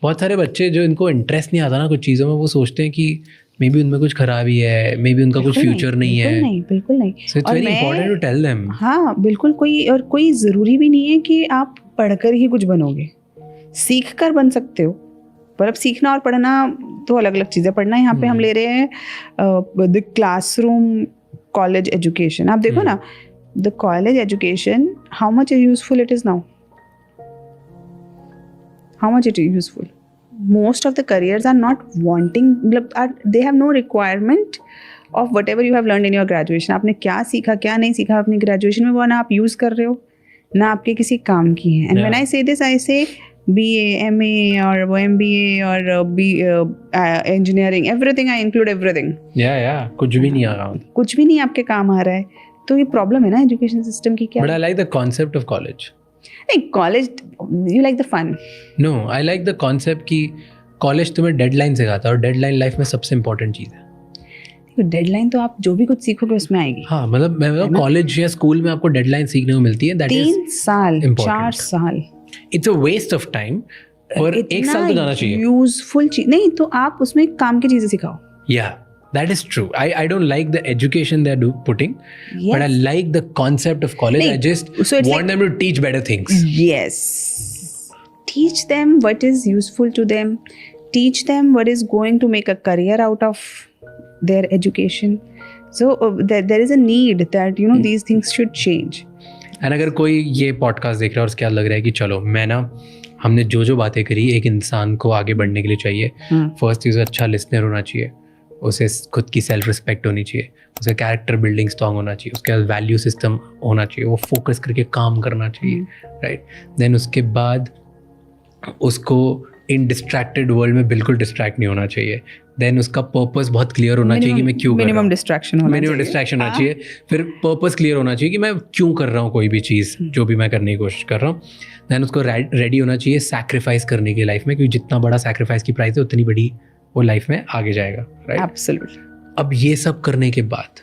बहुत सारे बच्चे जो इनको इंटरेस्ट नहीं आता ना कुछ चीज़ों में, वो सोचते हैं कि मे बी उनमें कुछ खराबी है, मे बी उनका कुछ फ्यूचर नहीं है. बिल्कुल नहीं. So it's very important to tell them. हाँ बिल्कुल. कोई ज़रूरी भी नहीं है कि आप पढ़कर ही कुछ बनोगे, सीख कर बन सकते हो. पर अब सीखना और पढ़ना तो अलग अलग चीज़ें. पढ़ना यहाँ पे हम ले रहे हैं द क्लासरूम कॉलेज एजुकेशन. आप देखो ना, the college education, how much useful it is now, how much it is useful. Most of the careers are not wanting, they have no requirement of whatever you have learned in your graduation. आपने क्या सीखा क्या नहीं सीखा अपनी graduation में, वो ना आप यूज़ कर रहे हो ना आपके किसी काम की है. And when I say this, I say BA, MA और वो MBA और engineering, everything I include everything. Yeah, कुछ भी नहीं आ रहा. कुछ भी नहीं आपके काम आ रहा है. तो ये प्रॉब्लम है ना एजुकेशन सिस्टम की. क्या? But I like the concept of college. नहीं, college you like the fun. No, I like the concept कि कॉलेज तुम्हें डेडलाइन सिखाता है, और डेडलाइन लाइफ में सबसे इंपॉर्टेंट चीज़ है. डेडलाइन तो आप जो भी कुछ सीखोगे उसमें आएगी. हाँ, मतलब मैं कॉलेज या स्कूल में आपको डेडलाइन सीखने को मिलती है. 3 साल 4 साल it's a waste of time. और 1 साल तो जाना चाहिए. यूजफुल चीज नहीं तो आप उसमें काम की चीजें सिखाओ. या that is true. I don't like the education they are putting, yes. But I like the concept of college. I just want them to teach better things. Yes. Teach them what is useful to them. Teach them what is going to make a career out of their education. So there is a need that these things should change. And अगर कोई ये podcast देख रहा है और उसके बाद लग रहा है कि चलो मैं ना, हमने जो बातें करी एक इंसान को आगे बढ़ने के लिए चाहिए. फर्स्ट चीज़, अच्छा लिसनर होना चाहिए, उसे खुद की सेल्फ रिस्पेक्ट होनी चाहिए, उसे कैरेक्टर बिल्डिंग स्ट्रॉन्ग होना चाहिए, उसके बाद वैल्यू सिस्टम होना चाहिए, वो फोकस करके काम करना चाहिए. राइट. देन उसके बाद उसको इन डिस्ट्रैक्टेड वर्ल्ड में बिल्कुल डिस्ट्रैक्ट नहीं होना चाहिए. देन उसका पर्पस बहुत क्लियर होना चाहिए कि मैं क्यों कर रहा हूँ. मिनिमम डिस्ट्रैक्शन होना चाहिए. फिर पर्पस क्लियर होना चाहिए कि मैं क्यों कर रहा हूँ कोई भी चीज़ जो भी मैं करने की कोशिश कर रहा हूँ. देन उसको रेडी होना चाहिए सैक्रिफाइस करने की लाइफ में, क्योंकि जितना बड़ा सैक्रिफाइस की प्राइस है उतनी बड़ी वो लाइफ में आगे जाएगा. राइट. एब्सोल्युटली. अब ये सब करने के बाद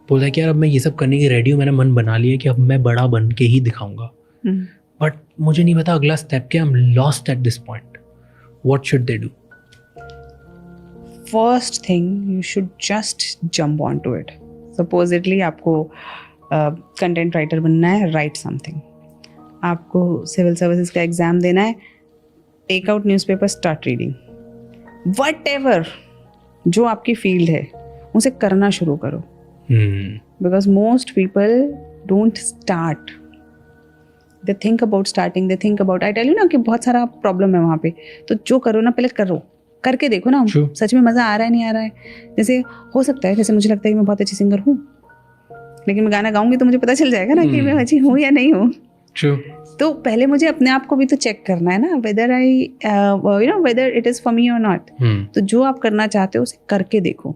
बोलता है कि यार अब मैं ये सब करने की रेडी हूँ, मैंने मन बना लिया कि अब मैं बड़ा बन के ही दिखाऊंगा. बट मुझे नहीं पता अगला स्टेप क्या. I am lost at this point. What should they do? First thing, you should just jump on to it. Supposedly आपको कंटेंट राइटर बनना है, राइट समथिंग. आपको सिविल सर्विसेज का एग्जाम देना है, take out newspaper, start reading. Whatever जो आपकी field है उसे करना शुरू करो. Because most people don't start. They think about starting. They think about, I tell you ना कि बहुत सारा प्रॉब्लम है वहाँ पे. तो जो करो ना पहले करो, करके देखो ना सच में मज़ा आ रहा है नहीं आ रहा है. जैसे हो सकता है, जैसे मुझे लगता है कि मैं बहुत अच्छी सिंगर हूँ, लेकिन मैं गाना गाऊंगी तो मुझे पता चल जाएगा ना कि मैं अच्छी हूँ या नहीं हूँ. तो पहले मुझे अपने आप को भी तो चेक करना है ना, whether it is for me और नॉट. तो जो आप करना चाहते हो उसे करके देखो.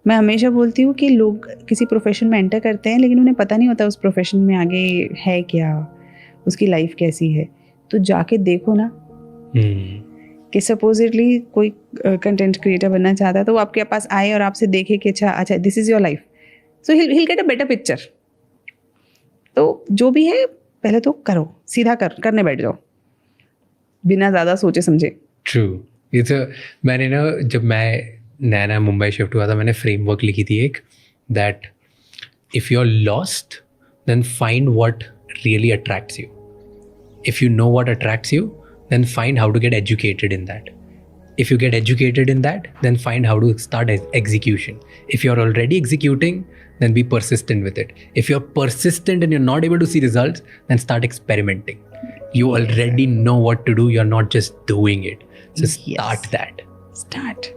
मैं हमेशा बोलती हूँ कि लोग किसी प्रोफेशन में एंटर करते हैं लेकिन उन्हें पता नहीं होता उस प्रोफेशन में आगे है क्या, उसकी लाइफ कैसी है. तो जाके देखो ना कि सपोजिटली कोई कंटेंट क्रिएटर बनना चाहता है तो वो आपके पास आए और आपसे देखे कि अच्छा this is your life. So he'll get a better picture. तो जो भी है पहले तो करो, सीधा करने बैठ जाओ बिना ज़्यादा सोचे समझे. ट्रू. ये तो मैंने ना, जब मैं नया मुंबई शिफ्ट हुआ था, मैंने फ्रेमवर्क लिखी थी एक, that if you are lost then find what really attracts you. If you know what attracts you then find how to get educated in that. If you get educated in that, then find how to start execution. If you're already executing, then be persistent with it. If you're persistent and you're not able to see results, then start experimenting. You already know what to do. You're not just doing it. So start that. Start.